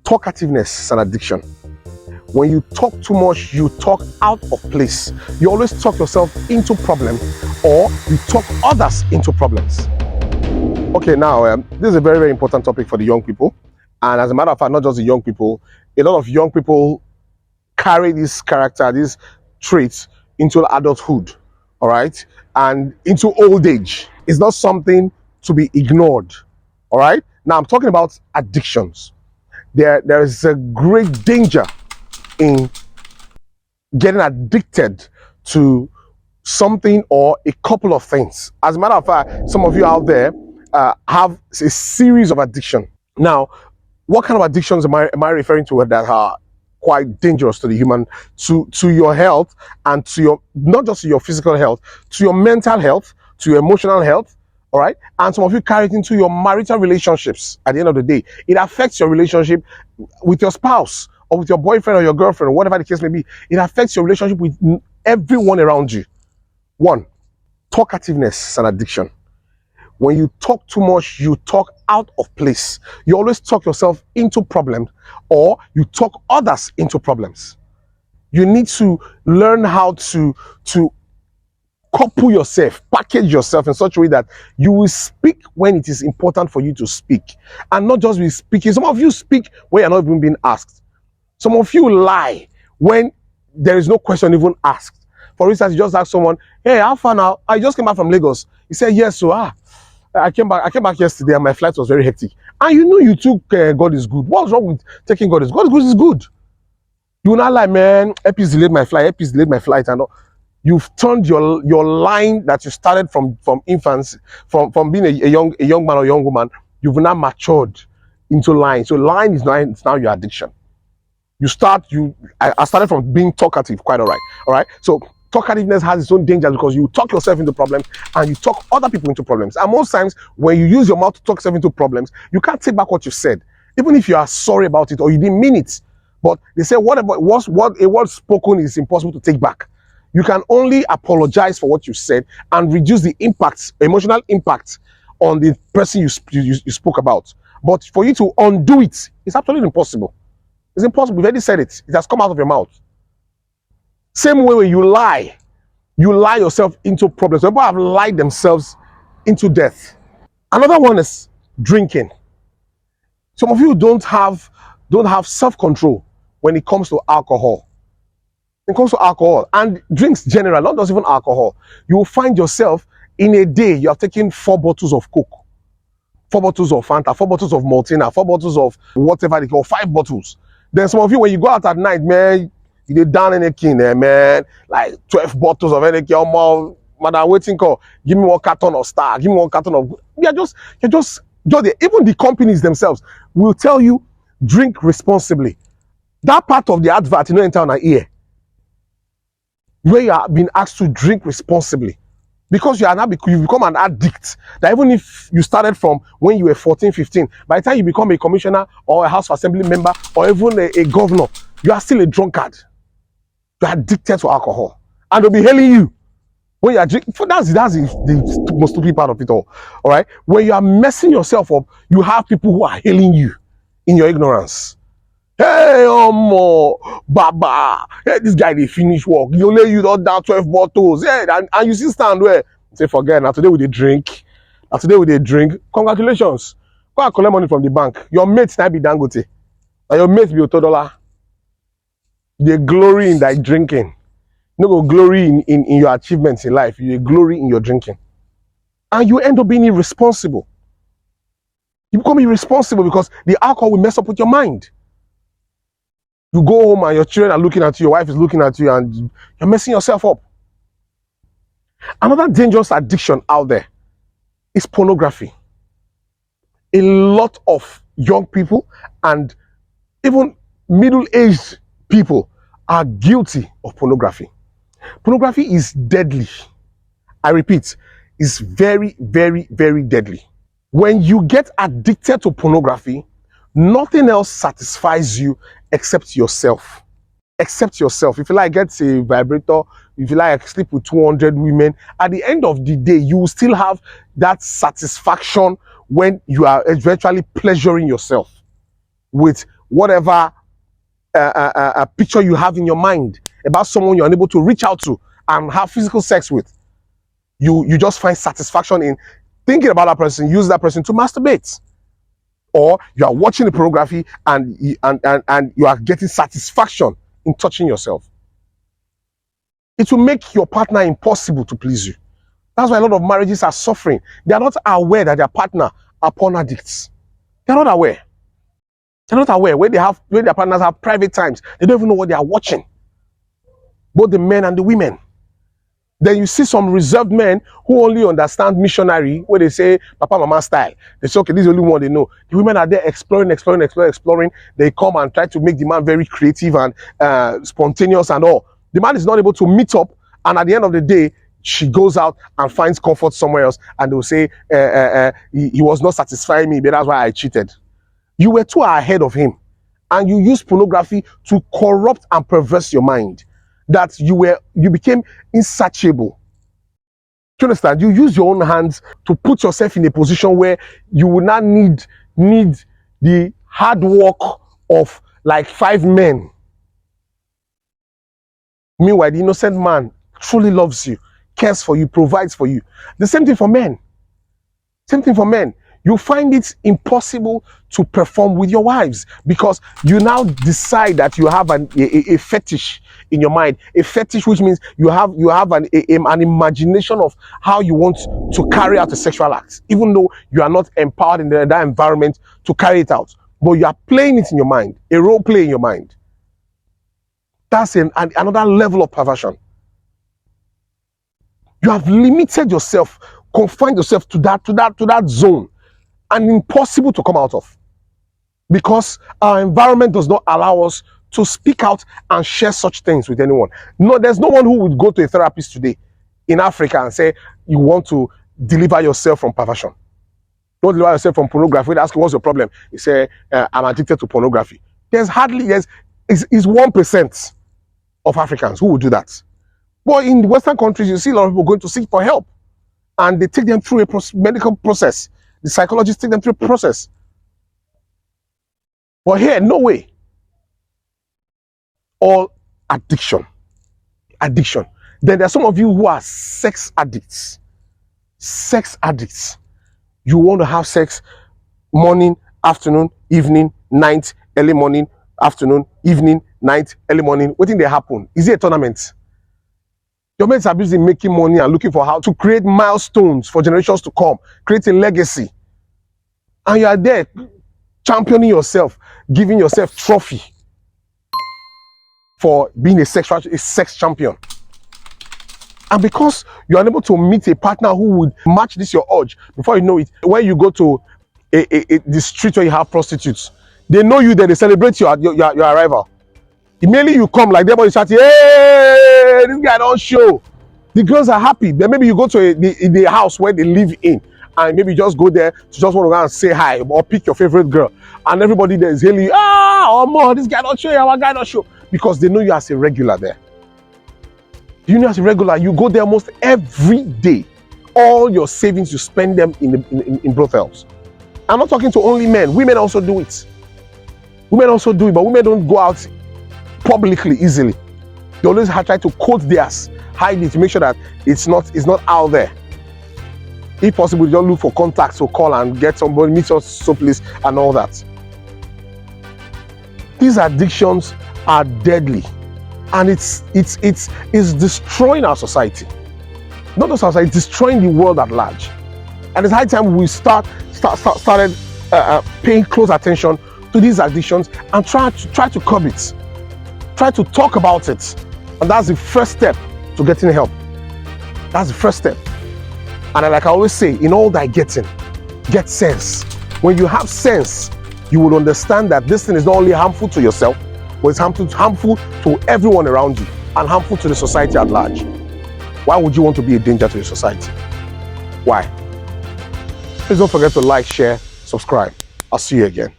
Talkativeness is an addiction. When you talk too much, you talk out of place. You always talk yourself into problems, or you talk others into problems. Okay, now this is a very, very important topic for the young people. And as a matter of fact, not just the young people, a lot of young people carry this character, these traits into adulthood, all right, and into old age. It's not something to be ignored, all right. Now I'm talking about addictions. There is a great danger in getting addicted to something or a couple of things. As a matter of fact, some of you out there have a series of addiction. Now, what kind of addictions am I referring to that are quite dangerous to the human, to your health, and to your, not just to your physical health, to your mental health, to your emotional health, all right? And some of you carry it into your marital relationships. At the end of the day, it affects your relationship with your spouse or with your boyfriend or your girlfriend, or whatever the case may be. It affects your relationship with everyone around you. One, talkativeness is an addiction. When you talk too much, you talk out of place. You always talk yourself into problems, or you talk others into problems. You need to learn how to couple yourself, package yourself in such a way that you will speak when it is important for you to speak, and not just be speaking. Some of you speak when you're not even being asked. Some of you lie when there is no question even asked. For instance, you just ask someone, "Hey, how far now? I just came back from Lagos." He said, "Yes, so I came back yesterday and my flight was very hectic." And you know you took God is good. What's wrong with taking God is good? God is good. You will not lie, man. Epis delayed my flight, and all. You've turned your line that you started from infancy, from being a young man or young woman. You've now matured into lying. So lying is now your addiction. I started from being talkative, quite all right. So talkativeness has its own dangers because you talk yourself into problems and you talk other people into problems. And most times when you use your mouth to talk yourself into problems, you can't take back what you said, even if you are sorry about it or you didn't mean it. But they say what a word spoken is impossible to take back. You can only apologize for what you said and reduce the impacts, emotional impact on the person you spoke about. But for you to undo it, it's absolutely impossible. It's impossible. You've already said it. It has come out of your mouth. Same way when you lie yourself into problems. People have lied themselves into death. Another one is drinking. Some of you don't have self-control when it comes to alcohol. When it comes to alcohol and drinks general, not just even alcohol. You will find yourself in a day you are taking 4 bottles of Coke, 4 bottles of Fanta, 4 bottles of Maltina, 4 bottles of whatever they call, 5 bottles. Then some of you, when you go out at night, man, you dey down anything there, man. Like 12 bottles of anything, more. Madam, waiting call. Give me 1 carton of Star. Give me 1 carton of. You're just there. Even the companies themselves will tell you, drink responsibly. That part of the advert, enter on our ear, where you are being asked to drink responsibly, because you become an addict. That even if you started from when you were 14, 15, by the time you become a commissioner or a House of Assembly member or even a governor, you are still a drunkard. You are addicted to alcohol, and they'll be hailing you when you are drinking. That's the most stupid part of it all. All right, when you are messing yourself up, you have people who are hailing you in your ignorance. Hey, Baba, hey, this guy they finish work. You lay you down 12 bottles. Yeah, and you still stand where say forget. Now today we dey drink. Congratulations. Go and collect money from the bank. Your mates now be Dangote, and your mates be $2. They glory in that drinking. You no go glory in your achievements in life. You glory in your drinking, and you end up being irresponsible. You become irresponsible because the alcohol will mess up with your mind. You go home and your children are looking at you, your wife is looking at you, and you're messing yourself up. Another dangerous addiction out there is pornography. A lot of young people and even middle-aged people are guilty of pornography. Pornography is deadly. I repeat, it's very, very, very deadly. When you get addicted to pornography, nothing else satisfies you except yourself. Except yourself. If you like get a vibrator, if you like sleep with 200 women, at the end of the day, you will still have that satisfaction when you are eventually pleasuring yourself with whatever picture you have in your mind about someone you're unable to reach out to and have physical sex with. You just find satisfaction in thinking about that person, use that person to masturbate. Or you are watching the pornography and you are getting satisfaction in touching yourself. It will make your partner impossible to please you. That's why a lot of marriages are suffering. They are not aware that their partner are porn addicts. They're not aware. They're not aware. When their partners have private times, they don't even know what they are watching. Both the men and the women. Then you see some reserved men who only understand missionary, where they say Papa Mama style. They say, okay, this is the only one they know. The women are there exploring. They come and try to make the man very creative and spontaneous and all. The man is not able to meet up, and at the end of the day, she goes out and finds comfort somewhere else, and they'll say, he was not satisfying me, but that's why I cheated. You were too ahead of him, and you used pornography to corrupt and perverse your mind. That you became insatiable. Do you understand? You use your own hands to put yourself in a position where you will not need the hard work of like 5 men. Meanwhile, the innocent man truly loves you, cares for you, provides for you. The same thing for men. Same thing for men. You find it impossible to perform with your wives because you now decide that you have a fetish in your mind. A fetish, which means you have an imagination of how you want to carry out a sexual act, even though you are not empowered in that environment to carry it out. But you are playing it in your mind, a role play in your mind. That's another level of perversion. You have limited yourself, confined yourself to that zone, and impossible to come out of, because our environment does not allow us to speak out and share such things with anyone. No, there's no one who would go to a therapist today in Africa and say you want to deliver yourself from perversion. Don't deliver yourself from pornography. They ask you what's your problem. You say I'm addicted to pornography. It's 1% of Africans who would do that. But in the Western countries, you see a lot of people going to seek for help, and they take them through a medical process. The psychologists take them through a process. But here, no way. All addiction. Then there are some of you who are sex addicts. Sex addicts. You want to have sex morning, afternoon, evening, night, early morning, afternoon, evening, night, early morning. What thing they happen? Is it a tournament? Your mates are busy making money and looking for how to create milestones for generations to come, creating legacy. And you are there championing yourself, giving yourself trophy for being a sex champion. And because you're unable to meet a partner who would match this your urge, before you know it, when you go to the street where you have prostitutes, they know you there, they celebrate your arrival. Immediately you come, like everybody shouting, hey, this guy don't show. The girls are happy. Then maybe you go to the house where they live in, and maybe you just go there to just want to go and say hi or pick your favorite girl, and everybody there is hailing you, oh, this guy don't show, our guy don't show, because they know you as a regular there. You know, as a regular, you go there almost every day. All your savings, you spend them in brothels. I'm not talking to only men. Women also do it. But women don't go out publicly easily. They always try to quote theirs, hide it to make sure that it's not out there. If possible, just look for contacts or call and get somebody, meet us someplace and all that. These addictions are deadly, and it's destroying our society. Not just our society, destroying the world at large. And it's high time we started paying close attention to these addictions and try to curb it. Try to talk about it. And that's the first step to getting help. That's the first step. And like I always say, in all thy getting, get sense. When you have sense, you will understand that this thing is not only harmful to yourself, but it's harmful to everyone around you and harmful to the society at large. Why would you want to be a danger to your society? Why? Please don't forget to like, share, subscribe. I'll see you again.